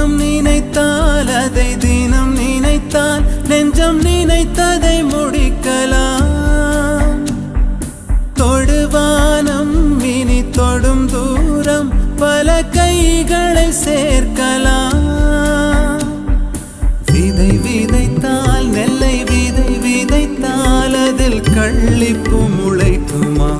மனம் நினைத்தால் அதை தினம் நினைத்தால் நெஞ்சம் நினைத்ததை முடிக்கலாம். தொடுவானம் இனி தொடும் தூரம் பல கைகளை சேர்க்கலாம். விதை விதைத்தால் நெல்லை விதை விதைத்தால் அதில் கள்ளிப்பு முளைக்குமா?